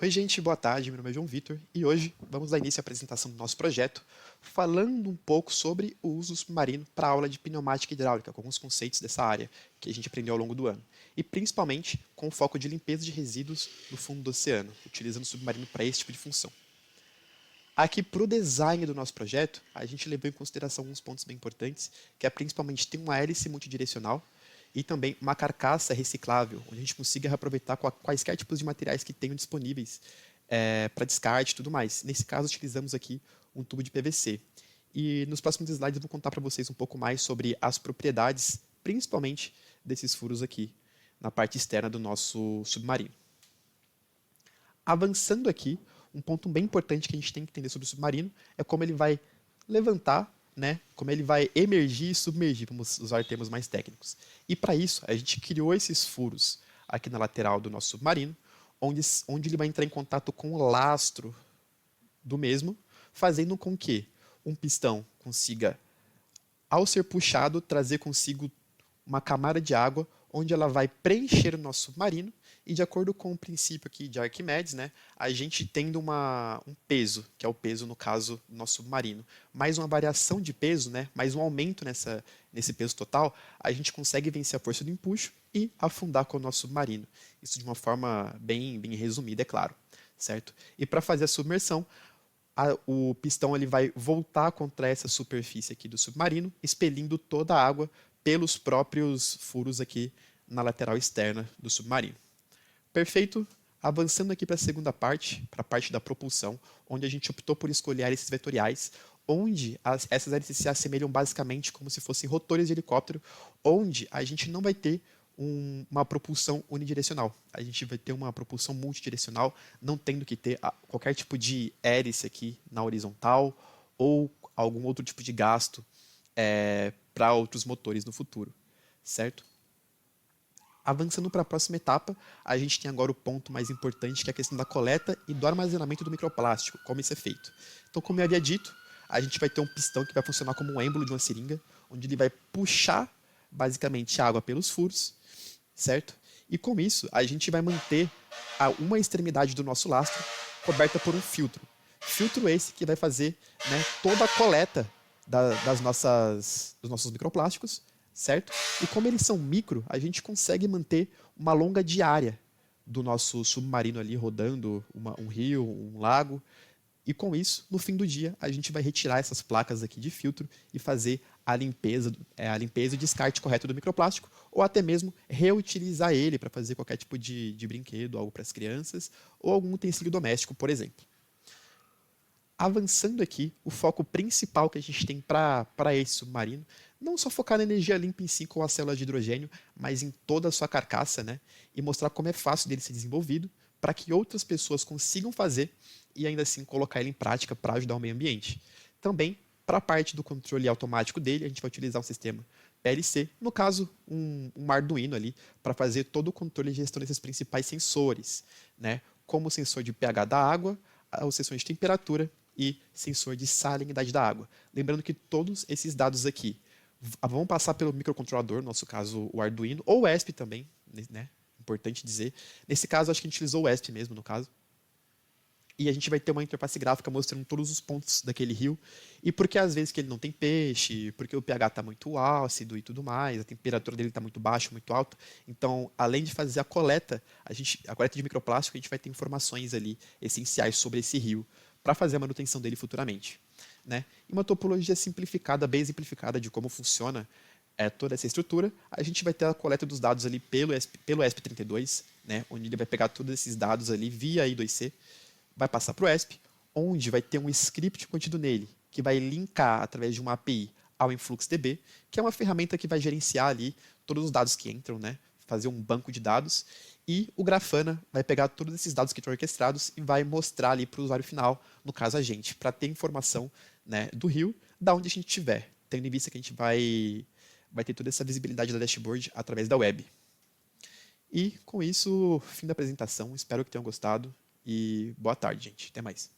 Oi, gente, boa tarde. Meu nome é João Vitor e hoje vamos dar início à apresentação do nosso projeto, falando um pouco sobre o uso submarino para a aula de pneumática hidráulica, com alguns conceitos dessa área que a gente aprendeu ao longo do ano, e principalmente com o foco de limpeza de resíduos no fundo do oceano, utilizando o submarino para esse tipo de função. Aqui, para o design do nosso projeto, a gente levou em consideração alguns pontos bem importantes, que é principalmente ter uma hélice multidirecional e também uma carcaça reciclável, onde a gente consiga reaproveitar quaisquer tipos de materiais que tenham disponíveis para descarte e tudo mais. Nesse caso, utilizamos aqui um tubo de PVC. E nos próximos slides eu vou contar para vocês um pouco mais sobre as propriedades, principalmente desses furos aqui, na parte externa do nosso submarino. Avançando aqui, um ponto bem importante que a gente tem que entender sobre o submarino é como ele vai levantar, né, como ele vai emergir e submergir, vamos usar termos mais técnicos. E para isso, a gente criou esses furos aqui na lateral do nosso submarino, onde ele vai entrar em contato com o lastro do mesmo, fazendo com que um pistão consiga, ao ser puxado, trazer consigo uma camada de água, onde ela vai preencher o nosso submarino, e de acordo com o princípio aqui de Arquimedes, né, a gente tendo um peso, que é o peso, no caso, do nosso submarino, mais uma variação de peso, né, mais um aumento nesse peso total, a gente consegue vencer a força do empuxo e afundar com o nosso submarino. Isso de uma forma bem resumida, é claro, certo? E para fazer a submersão, o pistão ele vai voltar contra essa superfície aqui do submarino, expelindo toda a água pelos próprios furos aqui na lateral externa do submarino. Perfeito. Avançando aqui para a segunda parte, para a parte da propulsão, onde a gente optou por escolher hélices vetoriais, onde essas hélices se assemelham basicamente como se fossem rotores de helicóptero, onde a gente não vai ter uma propulsão unidirecional. A gente vai ter uma propulsão multidirecional, não tendo que ter qualquer tipo de hélice aqui na horizontal ou algum outro tipo de gasto para outros motores no futuro, certo? Avançando para a próxima etapa, a gente tem agora o ponto mais importante, que é a questão da coleta e do armazenamento do microplástico, como isso é feito. Então, como eu havia dito, a gente vai ter um pistão que vai funcionar como um êmbolo de uma seringa, onde ele vai puxar, basicamente, a água pelos furos, certo? E com isso, a gente vai manter uma extremidade do nosso lastro coberta por um filtro. Filtro esse que vai fazer, né, toda a coleta dos nossos microplásticos, certo? E como eles são micro, a gente consegue manter uma longa diária do nosso submarino ali rodando um rio, um lago. E com isso, no fim do dia, a gente vai retirar essas placas aqui de filtro e fazer a limpeza e descarte correto do microplástico, ou até mesmo reutilizar ele para fazer qualquer tipo de brinquedo, algo para as crianças, ou algum utensílio doméstico, por exemplo. Avançando aqui, o foco principal que a gente tem para esse submarino, não só focar na energia limpa em si com as células de hidrogênio, mas em toda a sua carcaça, né? E mostrar como é fácil dele ser desenvolvido para que outras pessoas consigam fazer e ainda assim colocar ele em prática para ajudar o meio ambiente. Também, para a parte do controle automático dele, a gente vai utilizar um sistema PLC, no caso, um Arduino ali, para fazer todo o controle e gestão desses principais sensores, né? Como o sensor de pH da água, o sensor de temperatura e sensor de salinidade da água. Lembrando que todos esses dados aqui vão passar pelo microcontrolador, no nosso caso o Arduino, ou o ESP também, né? Importante dizer. Nesse caso, acho que a gente utilizou o ESP mesmo, no caso. E a gente vai ter uma interface gráfica mostrando todos os pontos daquele rio. E porque às vezes que ele não tem peixe, porque o pH está muito ácido e tudo mais, a temperatura dele está muito baixa, muito alta. Então, além de fazer a coleta de microplástico, a gente vai ter informações ali essenciais sobre esse rio para fazer a manutenção dele futuramente, né? E uma topologia simplificada, bem simplificada de como funciona toda essa estrutura, a gente vai ter a coleta dos dados ali pelo ESP32, né? Onde ele vai pegar todos esses dados ali via I2C, vai passar para o ESP, onde vai ter um script contido nele, que vai linkar através de uma API ao InfluxDB, que é uma ferramenta que vai gerenciar ali todos os dados que entram, né? Fazer um banco de dados, e o Grafana vai pegar todos esses dados que estão orquestrados e vai mostrar ali para o usuário final, no caso a gente, para ter informação, né, do rio, da onde a gente estiver, tendo em vista que a gente vai ter toda essa visibilidade da dashboard através da web. E com isso, fim da apresentação. Espero que tenham gostado e boa tarde, gente. Até mais.